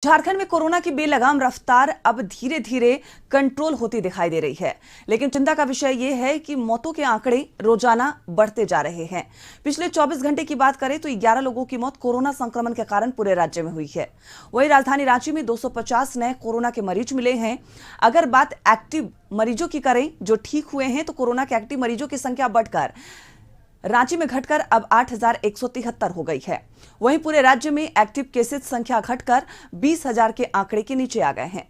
झारखंड में कोरोना की बेलगाम रफ्तार अब धीरे धीरे कंट्रोल होती दिखाई दे रही है, लेकिन चिंता का विषय यह है कि मौतों के आंकड़े रोजाना बढ़ते जा रहे हैं। पिछले 24 घंटे की बात करें तो 11 लोगों की मौत कोरोना संक्रमण के कारण पूरे राज्य में हुई है। वहीं राजधानी रांची में 250 नए कोरोना के मरीज मिले हैं। अगर बात एक्टिव मरीजों की करें जो ठीक हुए हैं, तो कोरोना के एक्टिव मरीजों की संख्या बढ़कर रांची में घटकर अब 8,173 हो गई है। वहीं पूरे राज्य में एक्टिव केसेस संख्या घटकर 20,000 के आंकड़े के नीचे आ गए हैं।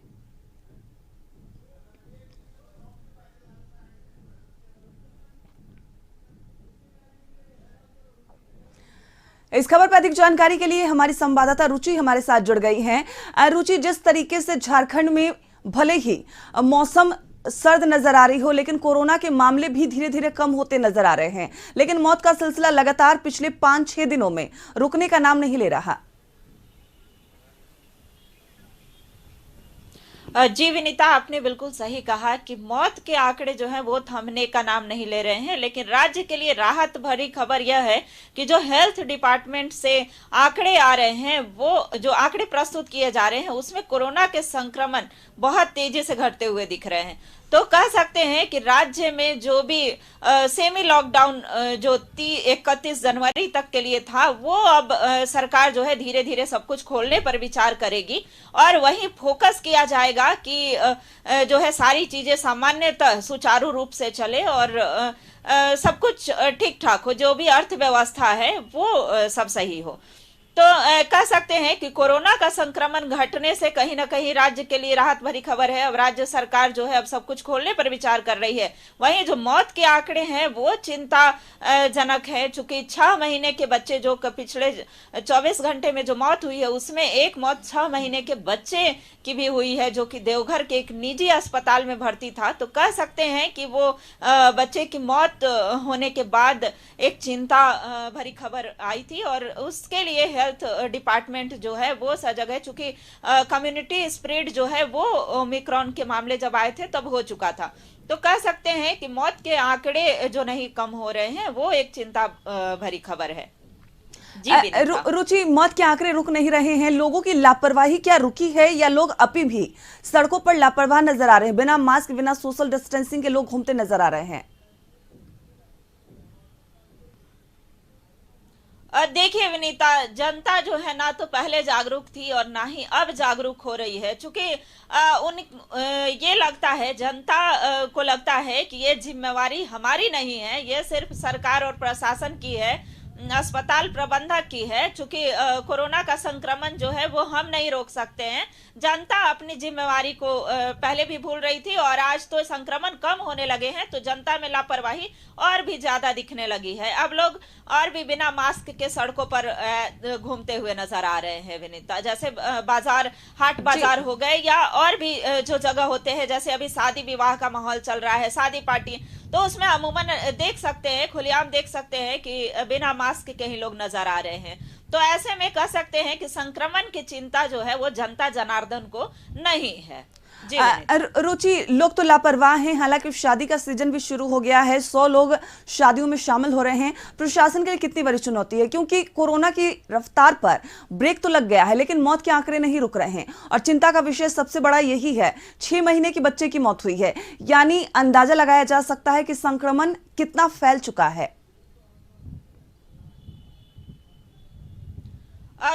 इस खबर पर अधिक जानकारी के लिए हमारी संवाददाता रुचि हमारे साथ जुड़ गई हैं। रुचि, जिस तरीके से झारखंड में भले ही मौसम सर्द नजर आ रही हो, लेकिन कोरोना के मामले भी धीरे धीरे कम होते नजर आ रहे हैं, लेकिन मौत का सिलसिला लगातार पिछले 5-6 दिनों में रुकने का नाम नहीं ले रहा। जी विनीता, आपने बिल्कुल सही कहा कि मौत के आंकड़े जो हैं वो थमने का नाम नहीं ले रहे हैं, लेकिन राज्य के लिए राहत भरी खबर यह है कि जो हेल्थ डिपार्टमेंट से आंकड़े आ रहे हैं, वो जो आंकड़े प्रस्तुत किए जा रहे हैं उसमें कोरोना के संक्रमण बहुत तेजी से घटते हुए दिख रहे हैं। तो कह सकते हैं कि राज्य में जो भी सेमी लॉकडाउन जो 31 जनवरी तक के लिए था, वो अब सरकार जो है धीरे धीरे सब कुछ खोलने पर विचार करेगी और वहीं फोकस किया जाएगा कि जो है सारी चीजें सामान्यतः सुचारू रूप से चले और सब कुछ ठीक ठाक हो, जो भी अर्थव्यवस्था है वो सब सही हो। तो कह सकते हैं कि कोरोना का संक्रमण घटने से कहीं ना कहीं राज्य के लिए राहत भरी खबर है। अब राज्य सरकार जो है अब सब कुछ खोलने पर विचार कर रही है। वहीं जो मौत के आंकड़े हैं वो चिंताजनक है, चूंकि 6 महीने के बच्चे जो पिछले 24 घंटे में जो मौत हुई है उसमें एक मौत 6 महीने के बच्चे की भी हुई है, जो कि देवघर के एक निजी अस्पताल में भर्ती था। तो कह सकते हैं कि वो बच्चे की मौत होने के बाद एक चिंता भरी खबर आई थी और उसके लिए हेल्थ डिपार्टमेंट जो है वो सजग है, चूंकि कम्युनिटी स्प्रेड जो है वो ओमिक्रॉन के मामले जब आए थे तब हो चुका था। तो कह सकते हैं कि मौत के आंकड़े जो नहीं कम हो रहे हैं वो एक चिंता भरी खबर है। रुचि, मौत के आंकड़े रुक नहीं रहे हैं, लोगों की लापरवाही क्या रुकी है या लोग अभी भी सड़कों पर लापरवाह नजर आ रहे हैं? बिना मास्क, बिना सोशल डिस्टेंसिंग के लोग घूमते नजर आ रहे हैं। देखिए विनीता, जनता जो है ना तो पहले जागरूक थी और ना ही अब जागरूक हो रही है, चूंकि ये लगता है, जनता को लगता है कि ये जिम्मेवारी हमारी नहीं है, ये सिर्फ सरकार और प्रशासन की है, अस्पताल प्रबंधक की है। चूंकि कोरोना का संक्रमण जो है वो हम नहीं रोक सकते हैं। जनता अपनी जिम्मेवारी को पहले भी भूल रही थी और आज तो संक्रमण कम होने लगे हैं तो जनता में लापरवाही और भी ज्यादा दिखने लगी है। अब लोग और भी बिना मास्क के सड़कों पर घूमते हुए नजर आ रहे हैं विनीता, जैसे बाजार, हाट बाजार हो गए या और भी जो जगह होते हैं, जैसे अभी शादी विवाह का माहौल चल रहा है, शादी पार्टी, तो उसमें अमूमन देख सकते हैं, खुलेआम देख सकते हैं कि बिना मास्क के ही लोग नजर आ रहे हैं। तो ऐसे में कह सकते हैं कि संक्रमण की चिंता जो है वो जनता जनार्दन को नहीं है। रुचि, लोग तो लापरवाह हैं, हालांकि शादी का सीजन भी शुरू हो गया है, 100 लोग शादियों में शामिल हो रहे हैं। प्रशासन के लिए कितनी बड़ी चुनौती है, क्योंकि कोरोना की रफ्तार पर ब्रेक तो लग गया है लेकिन मौत के आंकड़े नहीं रुक रहे हैं और चिंता का विषय सबसे बड़ा यही है, 6 महीने की बच्चे की मौत हुई है, यानी अंदाजा लगाया जा सकता है कि संक्रमण कितना फैल चुका है।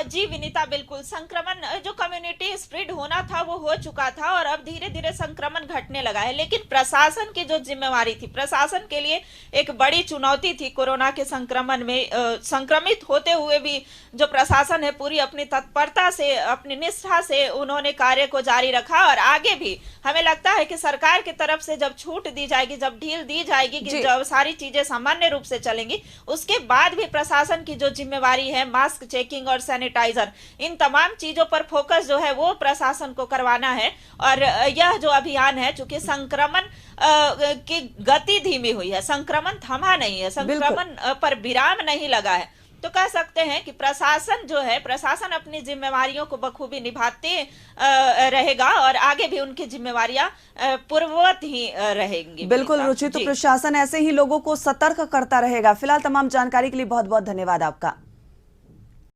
जी विनीता, बिल्कुल, संक्रमण जो कम्युनिटी स्प्रेड होना था वो हो चुका था और अब धीरे धीरे संक्रमण घटने लगा है, लेकिन प्रशासन की जो जिम्मेवारी थी, प्रशासन के लिए एक बड़ी चुनौती थी कोरोना के संक्रमण में संक्रमित होते हुए भी जो प्रशासन है पूरी अपनी तत्परता से, अपनी निष्ठा से उन्होंने कार्य को जारी रखा और आगे भी हमें लगता है कि सरकार की तरफ से जब छूट दी जाएगी, जब ढील दी जाएगी कि जब सारी चीजें सामान्य रूप से चलेंगी, उसके बाद भी प्रशासन की जो जिम्मेवारी है, मास्क चेकिंग और सैनिटाइजर, इन तमाम चीजों पर फोकस जो है वो प्रशासन को करवाना है। और यह जो अभियान है, चूंकि संक्रमण की गति धीमी हुई है, संक्रमण थमा नहीं है, संक्रमण पर विराम नहीं लगा है, तो कह सकते हैं कि प्रशासन जो है, प्रशासन अपनी जिम्मेवारियों को बखूबी निभाते रहेगा और आगे भी उनकी जिम्मेवारियां पूर्ववत ही रहेंगी। बिल्कुल रुचि, तो प्रशासन ऐसे ही लोगों को सतर्क करता रहेगा। फिलहाल तमाम जानकारी के लिए बहुत बहुत धन्यवाद आपका।